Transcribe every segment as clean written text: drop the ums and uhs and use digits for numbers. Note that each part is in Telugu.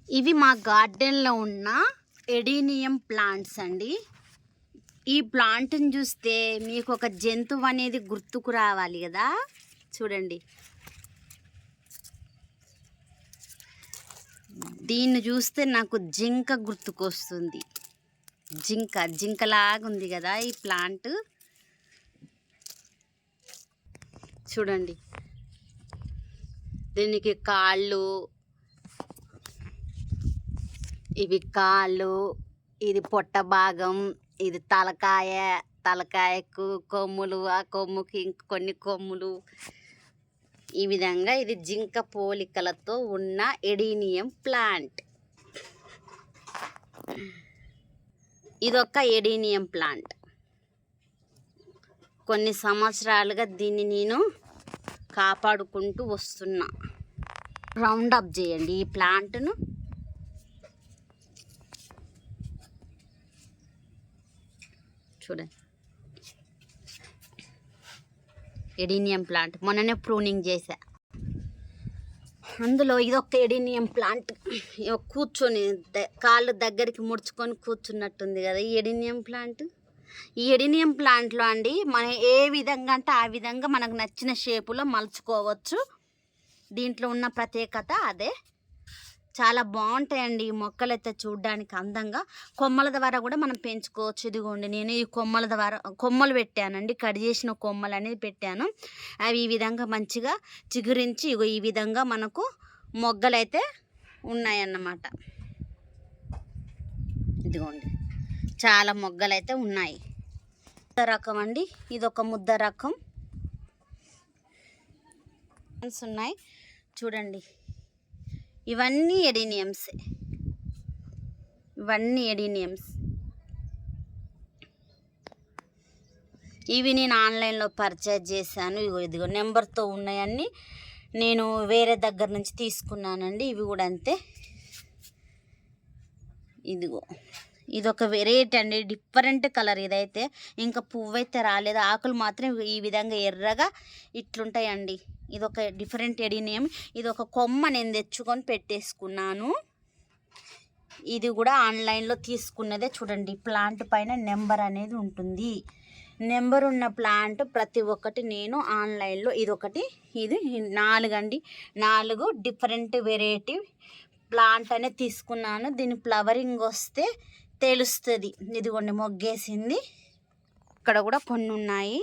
ఇవి మా గార్డెన్లో ఉన్న ఎడీనియం ప్లాంట్స్ అండి. ఈ ప్లాంట్ని చూస్తే మీకు ఒక జంతువు అనేది గుర్తుకు రావాలి కదా. చూడండి, దీన్ని చూస్తే నాకు జింక గుర్తుకొస్తుంది. జింకలాగా ఉంది కదా ఈ ప్లాంట్. చూడండి, దీనికి కాళ్ళు, ఇవి కాళ్ళు, ఇది పొట్ట భాగం, ఇది తలకాయకు కొమ్ములు, ఆ కొమ్ముకి ఇంకొన్ని కొమ్ములు. ఈ విధంగా ఇది జింక పోలికలతో ఉన్న ఎడీనియం ప్లాంట్. ఇదొక ఎడీనియం ప్లాంట్. కొన్ని సంవత్సరాలుగా దీన్ని నేను కాపాడుకుంటూ వస్తున్నా. రౌండ్ అప్ చేయండి ఈ ప్లాంట్ను. చూడండి, ఎడీనియం ప్లాంట్ మొన్ననే ప్రూనింగ్ చేశా. అందులో ఇదొక ఎడీనియం ప్లాంట్. కూర్చొని కాళ్ళు దగ్గరికి ముడుచుకొని కూర్చున్నట్టుంది కదా ఈ ఎడీనియం ప్లాంట్. ఈ ఎడీనియం ప్లాంట్లో అండి మనం ఏ విధంగా అంటే ఆ విధంగా మనకు నచ్చిన షేపులో మలుచుకోవచ్చు. దీంట్లో ఉన్న ప్రత్యేకత అదే. చాలా బాగుంటాయండి ఈ మొక్కలు అయితే చూడడానికి అందంగా. కొమ్మల ద్వారా కూడా మనం పెంచుకోవచ్చు. ఇదిగోండి, నేను ఈ కొమ్మల ద్వారా కొమ్మలు పెట్టానండి. కట్ చేసిన కొమ్మలు అనేది పెట్టాను. అవి ఈ విధంగా మంచిగా చిగురించి ఈ విధంగా మనకు మొగ్గలైతే ఉన్నాయన్నమాట. ఇదిగోండి, చాలా మొగ్గలైతే ఉన్నాయి. ముద్ద రకం అండి, ఇదొక ముద్ద రకం ఉన్నాయి. చూడండి, ఇవన్నీ ఎడీనియమ్స్. ఇవి నేను ఆన్లైన్లో పర్చేజ్ చేశాను. ఇదిగో నెంబర్తో ఉన్నాయన్నీ నేను వేరే దగ్గర నుంచి తీసుకున్నానండి. ఇవి కూడా అంతే. ఇదిగో, ఇదొక వెరైటీ అండి, డిఫరెంట్ కలర్. ఇదైతే ఇంకా పువ్వు అయితే రాలేదు, ఆకులు మాత్రం ఈ విధంగా ఎర్రగా ఇట్లుంటాయండి. ఇదొక డిఫరెంట్ ఎడీనియం. ఇది ఒక కొమ్మ నేను తెచ్చుకొని పెట్టేసుకున్నాను. ఇది కూడా ఆన్లైన్లో తీసుకున్నదే. చూడండి, ప్లాంట్ పైన నెంబర్ అనేది ఉంటుంది. నెంబర్ ఉన్న ప్లాంట్ ప్రతి ఒక్కటి నేను ఆన్లైన్లో ఇది 4 అండి. 4 డిఫరెంట్ వెరైటీ ప్లాంట్ అనేది తీసుకున్నాను. దీని ఫ్లవరింగ్ వస్తే తెలుస్తుంది. ఇదిగోండి, మొగ్గేసింది. ఇక్కడ కూడా కొన్ని ఉన్నాయి.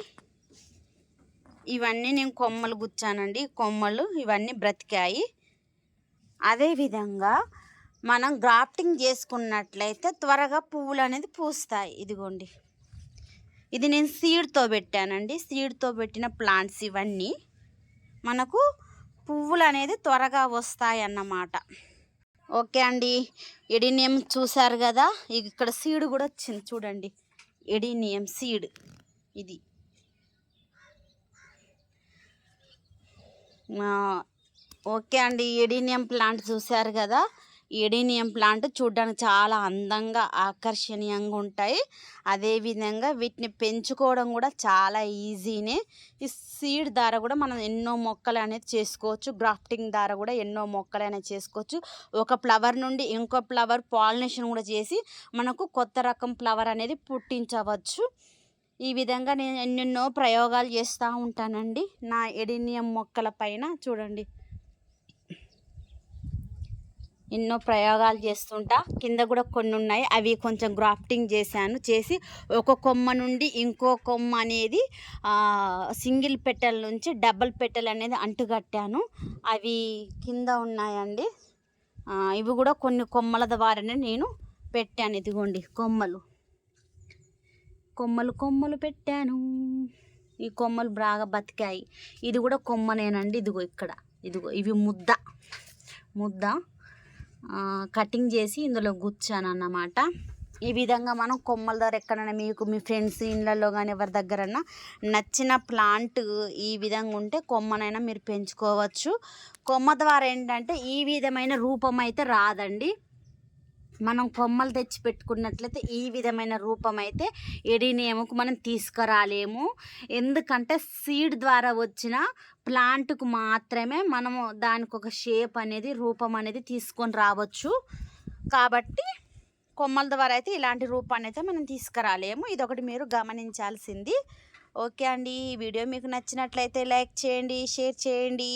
ఇవన్నీ నేను కొమ్మలు గుచ్చానండి. కొమ్మలు ఇవన్నీ బ్రతికాయి. అదేవిధంగా మనం గ్రాఫ్టింగ్ చేసుకున్నట్లయితే త్వరగా పువ్వులు అనేది పూస్తాయి. ఇదిగోండి, ఇది నేను సీడ్తో పెట్టానండి. సీడ్తో పెట్టిన ప్లాంట్స్ ఇవన్నీ మనకు పువ్వులు అనేది త్వరగా వస్తాయి అన్నమాట. ఓకే అండి, ఎడీనియం చూసారు కదా. ఇక్కడ సీడ్ కూడా వచ్చింది. చూడండి, ఎడీనియం సీడ్ ఇది. ఓకే అండి, ఎడీనియం ప్లాంట్ చూశారు కదా. ఈ ఎడీనియం ప్లాంట్ చూడడానికి చాలా అందంగా ఆకర్షణీయంగా ఉంటాయి. అదేవిధంగా వీటిని పెంచుకోవడం కూడా చాలా ఈజీనే. ఈ సీడ్ ద్వారా కూడా మనం ఎన్నో మొక్కలు అనేది చేసుకోవచ్చు. గ్రాఫ్టింగ్ ద్వారా కూడా ఎన్నో మొక్కలు అనేది చేసుకోవచ్చు. ఒక ఫ్లవర్ నుండి ఇంకో ఫ్లవర్ పాలినేషన్ కూడా చేసి మనకు కొత్త రకం ఫ్లవర్ అనేది పుట్టించవచ్చు. ఈ విధంగా నేను ఎన్నెన్నో ప్రయోగాలు చేస్తూ ఉంటానండి నా ఎడీనియం మొక్కల పైన. చూడండి, ఎన్నో ప్రయోగాలు చేస్తుంటా. కింద కూడా కొన్ని ఉన్నాయి, అవి కొంచెం గ్రాఫ్టింగ్ చేసి ఒక కొమ్మ నుండి ఇంకో కొమ్మ అనేది సింగిల్ పెటల్ నుంచి డబుల్ పెటల్ అనేది అంటుకట్టాను. అవి కింద ఉన్నాయండి. ఇవి కూడా కొన్ని కొమ్మల ద్వారానే నేను పెట్టాను. ఇదిగోండి, కొమ్మలు పెట్టాను. ఈ కొమ్మలు బాగా బతికాయి. ఇది కూడా కొమ్మనేనండి. ఇదిగో ఇవి ముద్ద కటింగ్ చేసి ఇందులో గుచ్చాను అన్నమాట. ఈ విధంగా మనం కొమ్మల ద్వారా ఎక్కడైనా మీకు మీ ఫ్రెండ్స్ ఇళ్ళల్లో కానీ ఎవరి దగ్గరన్నా నచ్చిన ప్లాంట్ ఈ విధంగా ఉంటే కొమ్మనైనా మీరు పెంచుకోవచ్చు. కొమ్మ ద్వారా ఏంటంటే ఈ విధమైన రూపం అయితే రాదండి. మనం కొమ్మలు తెచ్చి పెట్టుకున్నట్లయితే ఈ విధమైన రూపం అయితే ఎడీనియంకు మనం తీసుకురాలేము. ఎందుకంటే సీడ్ ద్వారా వచ్చిన ప్లాంట్కు మాత్రమే మనము దానికి ఒక షేప్ అనేది రూపం అనేది తీసుకొని రావచ్చు. కాబట్టి కొమ్మల ద్వారా అయితే ఇలాంటి రూపాన్ని అయితే మనం తీసుకురాలేము. ఇదొకటి మీరు గమనించాల్సింది. ఓకే అండి, ఈ వీడియో మీకు నచ్చినట్లయితే లైక్ చేయండి, షేర్ చేయండి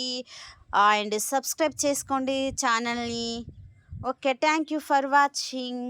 అండ్ సబ్స్క్రైబ్ చేసుకోండి ఛానల్ని. Okay, thank you for watching.